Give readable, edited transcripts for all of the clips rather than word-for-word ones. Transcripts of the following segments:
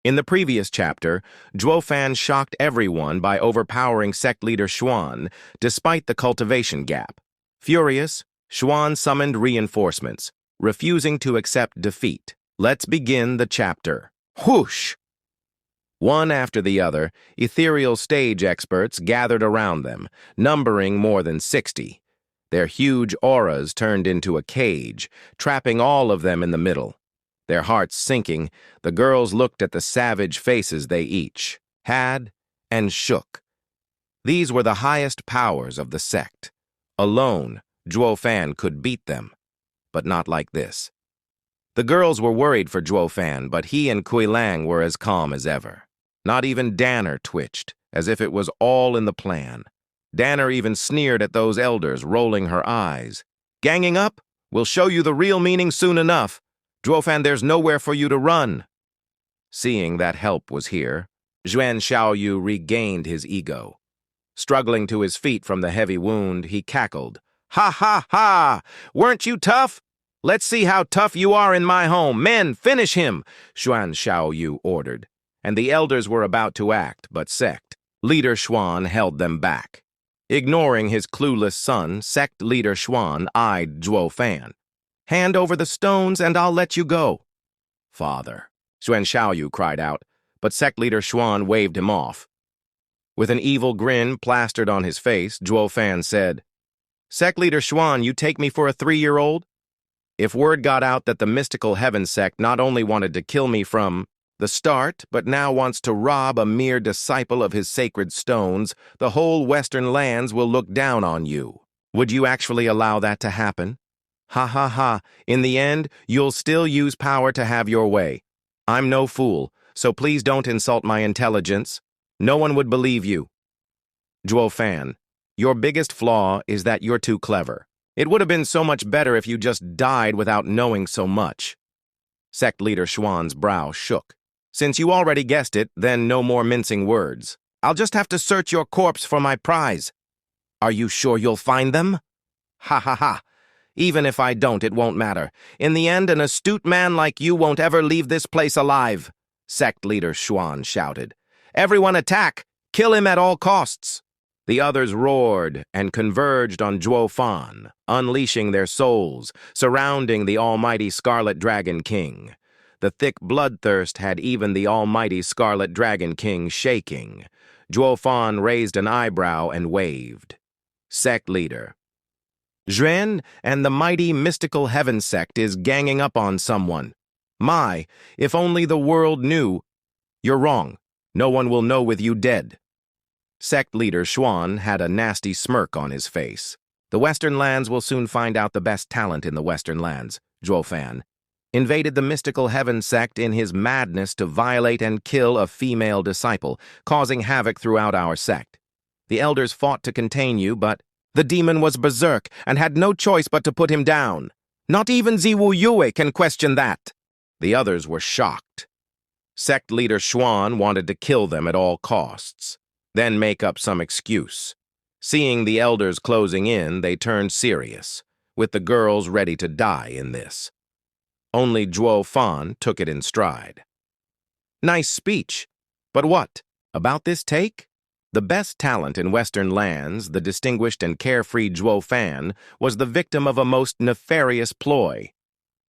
In the previous chapter, Zhuofan shocked everyone by overpowering sect leader Xuan, despite the cultivation gap. Furious, Xuan summoned reinforcements, refusing to accept defeat. Let's begin the chapter. Whoosh! One after the other, ethereal stage experts gathered around them, numbering more than 60. Their huge auras turned into a cage, trapping all of them in the middle. Their hearts sinking, the girls looked at the savage faces they each had and shook. These were the highest powers of the sect. Alone, Zhuofan could beat them, but not like this. The girls were worried for Zhuofan, but he and Kuilang were as calm as ever. Not even Danner twitched, as if it was all in the plan. Danner even sneered at those elders, rolling her eyes. "Ganging up? We'll show you the real meaning soon enough. Zhuofan, there's nowhere for you to run." Seeing that help was here, Zhuan Xiaoyu regained his ego. Struggling to his feet from the heavy wound, he cackled. "Ha ha ha! Weren't you tough? Let's see how tough you are in my home. Men, finish him!" Zhuan Xiaoyu ordered. And the elders were about to act, but sect leader Xuan held them back. Ignoring his clueless son, sect leader Xuan eyed Zhuofan. "Hand over the stones and I'll let you go." "Father," Zhuan Xiaoyu cried out, but sect leader Xuan waved him off. With an evil grin plastered on his face, Zhuofan said, "Sect leader Xuan, you take me for a 3-year-old? If word got out that the mystical heaven sect not only wanted to kill me from the start, but now wants to rob a mere disciple of his sacred stones, the whole Western lands will look down on you. Would you actually allow that to happen? Ha ha ha, in the end, you'll still use power to have your way. I'm no fool, so please don't insult my intelligence. No one would believe you." Zhuofan, your biggest flaw is that you're too clever. It would have been so much better if you just died without knowing so much. Sect leader Xuan's brow shook. "Since you already guessed it, then no more mincing words. I'll just have to search your corpse for my prize." "Are you sure you'll find them?" "Ha ha ha. Even if I don't, it won't matter. In the end, an astute man like you won't ever leave this place alive," sect leader Xuan shouted. "Everyone attack! Kill him at all costs!" The others roared and converged on Zhuofan, unleashing their souls, surrounding the almighty Scarlet Dragon King. The thick bloodthirst had even the almighty Scarlet Dragon King shaking. Zhuofan raised an eyebrow and waved. "Sect leader, Zhuan and the mighty mystical heaven sect is ganging up on someone. My, if only the world knew. You're wrong. No one will know with you dead." Sect leader Xuan had a nasty smirk on his face. "The Western lands will soon find out the best talent in the Western lands," Zhuofan invaded the mystical heaven sect in his madness to violate and kill a female disciple, causing havoc throughout our sect. The elders fought to contain you, but the demon was berserk and had no choice but to put him down. Not even Ziwu Yue can question that." The others were shocked. Sect leader Xuan wanted to kill them at all costs, then make up some excuse. Seeing the elders closing in, they turned serious, with the girls ready to die in this. Only Zhuofan took it in stride. "Nice speech. But what? About this take?" The best talent in Western lands, the distinguished and carefree Zhuofan, was the victim of a most nefarious ploy.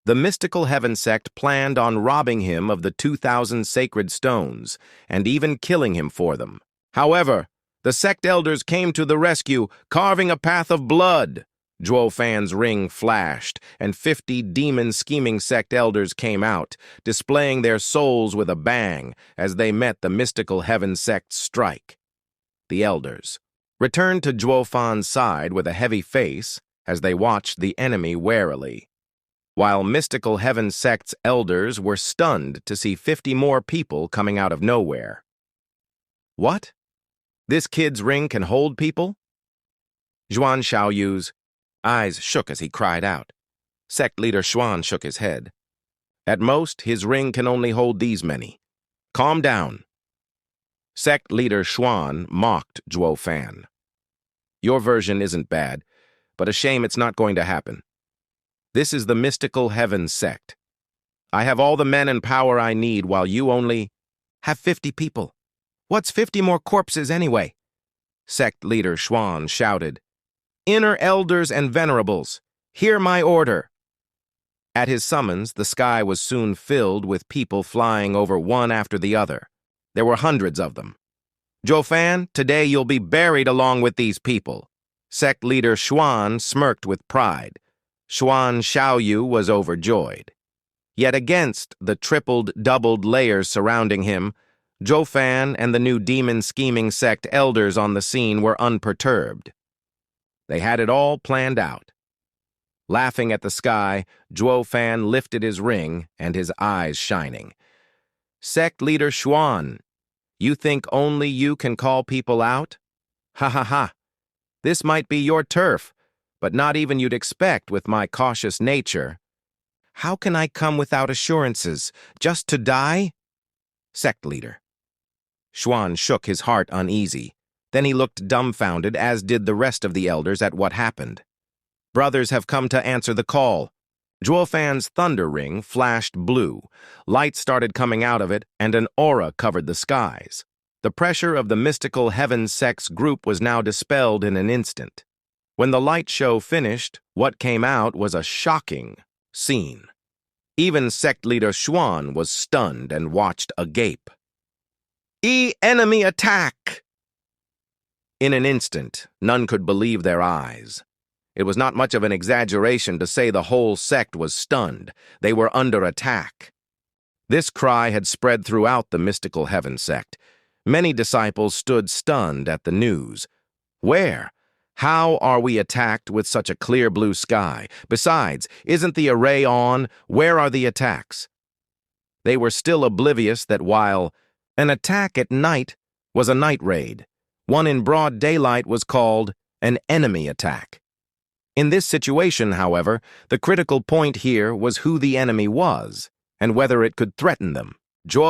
The mystical heaven sect planned on robbing him of the 2,000 sacred stones, and even killing him for them. However, the sect elders came to the rescue, carving a path of blood. Zhuofan's ring flashed, and 50 demon-scheming sect elders came out, displaying their souls with a bang as they met the mystical heaven sect's strike. The elders returned to Zhuofan's side with a heavy face as they watched the enemy warily, while mystical heaven sect's elders were stunned to see 50 more people coming out of nowhere. "What? This kid's ring can hold people?" Zhuan Xiaoyu's eyes shook as he cried out. Sect leader Xuan shook his head. "At most, his ring can only hold these many. Calm down." Sect leader Xuan mocked Zhuofan. "Your version isn't bad, but a shame it's not going to happen. This is the mystical heaven sect. I have all the men and power I need while you only..." Have 50 people. What's 50 more corpses anyway? Sect leader Xuan shouted. Inner elders and venerables, hear my order. At his summons, the sky was soon filled with people flying over one after the other. There were hundreds of them. Fan, today you'll be buried along with these people. Sect leader Xuan smirked with pride. Xuan Xiaoyu was overjoyed. Yet against the doubled layers surrounding him, Fan and the new demon-scheming sect elders on the scene were unperturbed. They had it all planned out. Laughing at the sky, Fan lifted his ring and his eyes shining. Sect leader Xuan, you think only you can call people out? Ha ha ha. This might be your turf, but not even you'd expect with my cautious nature. How can I come without assurances, just to die? Sect leader. Xuan shook his heart uneasy. Then he looked dumbfounded, as did the rest of the elders, at what happened. Brothers have come to answer the call. Fan's thunder ring flashed blue. Light started coming out of it, and an aura covered the skies. The pressure of the mystical heaven sect's group was now dispelled in an instant. When the light show finished, what came out was a shocking scene. Even sect leader Xuan was stunned and watched agape. Enemy attack! In an instant, none could believe their eyes. It was not much of an exaggeration to say the whole sect was stunned. They were under attack. This cry had spread throughout the mystical heaven sect. Many disciples stood stunned at the news. Where? How are we attacked with such a clear blue sky? Besides, isn't the array on? Where are the attacks? They were still oblivious that while an attack at night was a night raid, one in broad daylight was called an enemy attack. In this situation, however, the critical point here was who the enemy was and whether it could threaten them.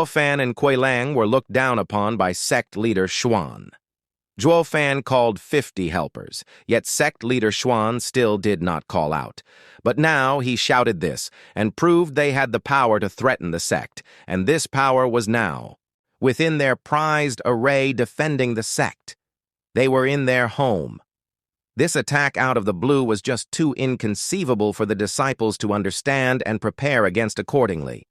Fan and Kuei Lang were looked down upon by sect leader Xuan. Fan called 50 helpers, yet sect leader Xuan still did not call out. But now he shouted this and proved they had the power to threaten the sect, and this power was now within their prized array defending the sect. They were in their home. This attack out of the blue was just too inconceivable for the disciples to understand and prepare against accordingly.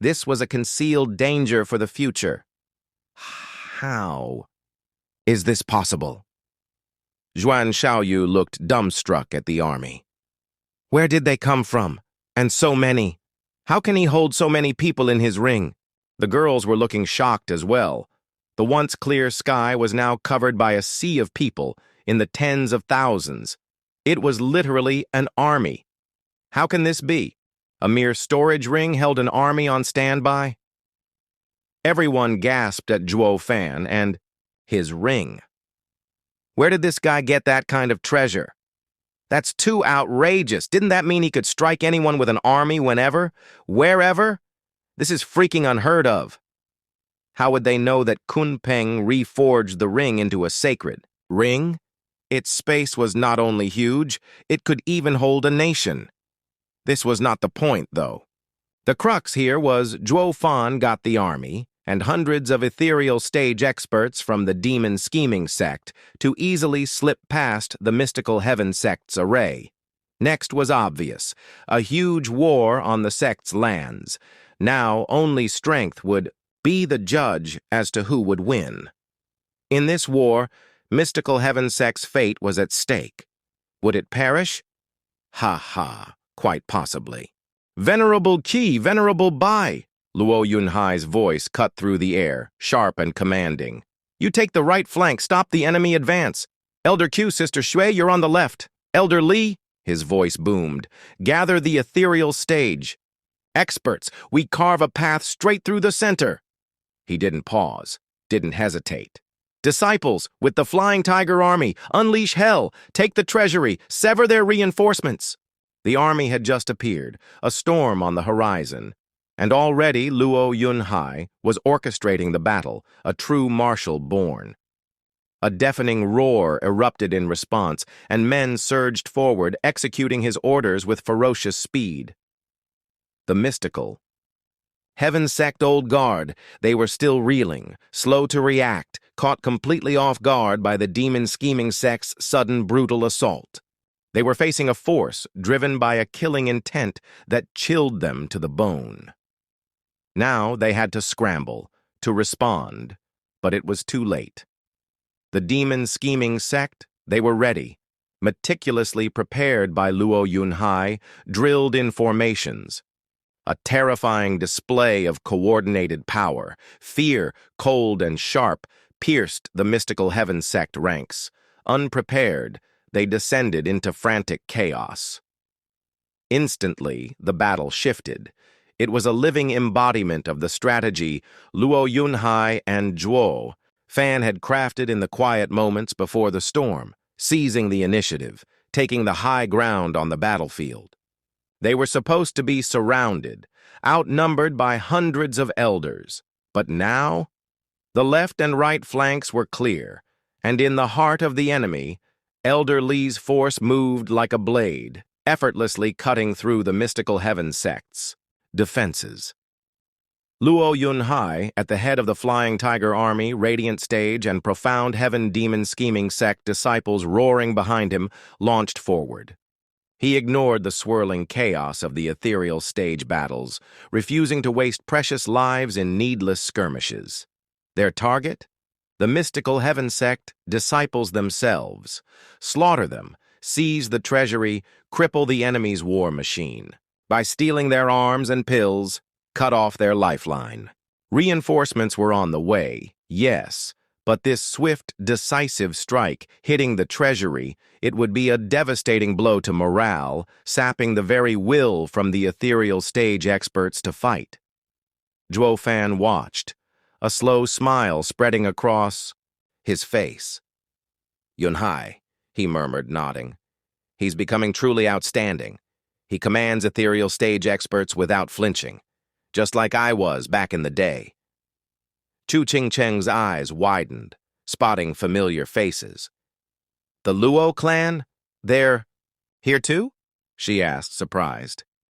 This was a concealed danger for the future. How is this possible? Xuan Xiaoyu looked dumbstruck at the army. Where did they come from? And so many. How can he hold so many people in his ring? The girls were looking shocked as well. The once clear sky was now covered by a sea of people in the tens of thousands. It was literally an army. How can this be? A mere storage ring held an army on standby? Everyone gasped at Fan and his ring. Where did this guy get that kind of treasure? That's too outrageous. Didn't that mean he could strike anyone with an army whenever, wherever? This is freaking unheard of. How would they know that Kunpeng reforged the ring into a sacred ring? Its space was not only huge, it could even hold a nation. This was not the point, though. The crux here was Fan got the army, and hundreds of ethereal stage experts from the demon-scheming sect to easily slip past the mystical heaven sect's array. Next was obvious, a huge war on the sect's lands. Now only strength would be the judge as to who would win. In this war, mystical heaven sect's fate was at stake. Would it perish? Ha ha, quite possibly. Venerable Qi, Venerable Bai, Luo Yunhai's voice cut through the air, sharp and commanding. You take the right flank, stop the enemy advance. Elder Q, Sister Shui, you're on the left. Elder Li, his voice boomed, gather the ethereal stage. Experts, we carve a path straight through the center. He didn't pause, didn't hesitate. Disciples, with the Flying Tiger Army, unleash hell, take the treasury, sever their reinforcements. The army had just appeared, a storm on the horizon, and already Luo Yunhai was orchestrating the battle, a true marshal born. A deafening roar erupted in response, and men surged forward, executing his orders with ferocious speed. The mystical Heaven sect old guard, they were still reeling, slow to react, caught completely off guard by the demon scheming sect's sudden brutal assault. They were facing a force driven by a killing intent that chilled them to the bone. Now they had to scramble, to respond, but it was too late. The demon scheming sect, they were ready, meticulously prepared by Luo Yunhai, drilled in formations. A terrifying display of coordinated power, fear, cold and sharp, pierced the mystical heaven sect ranks. Unprepared, they descended into frantic chaos. Instantly, the battle shifted. It was a living embodiment of the strategy Luo Yunhai and Zhuo Fan had crafted in the quiet moments before the storm, seizing the initiative, taking the high ground on the battlefield. They were supposed to be surrounded, outnumbered by hundreds of elders. But now, the left and right flanks were clear, and in the heart of the enemy, Elder Li's force moved like a blade, effortlessly cutting through the mystical heaven sect's defenses. Luo Yunhai, at the head of the Flying Tiger Army, Radiant Stage, and Profound Heaven Demon Scheming Sect disciples roaring behind him, launched forward. He ignored the swirling chaos of the ethereal stage battles, refusing to waste precious lives in needless skirmishes. Their target? The mystical heaven sect disciples themselves. Slaughter them, seize the treasury, cripple the enemy's war machine. By stealing their arms and pills, cut off their lifeline. Reinforcements were on the way, yes, but this swift, decisive strike, hitting the treasury, it would be a devastating blow to morale, sapping the very will from the ethereal stage experts to fight. Zhuo Fan watched, a slow smile spreading across his face. Yunhai, he murmured, nodding. He's becoming truly outstanding. He commands ethereal stage experts without flinching, just like I was back in the day. Chu Qingcheng's eyes widened, spotting familiar faces. The Luo clan? They're here too? She asked, surprised.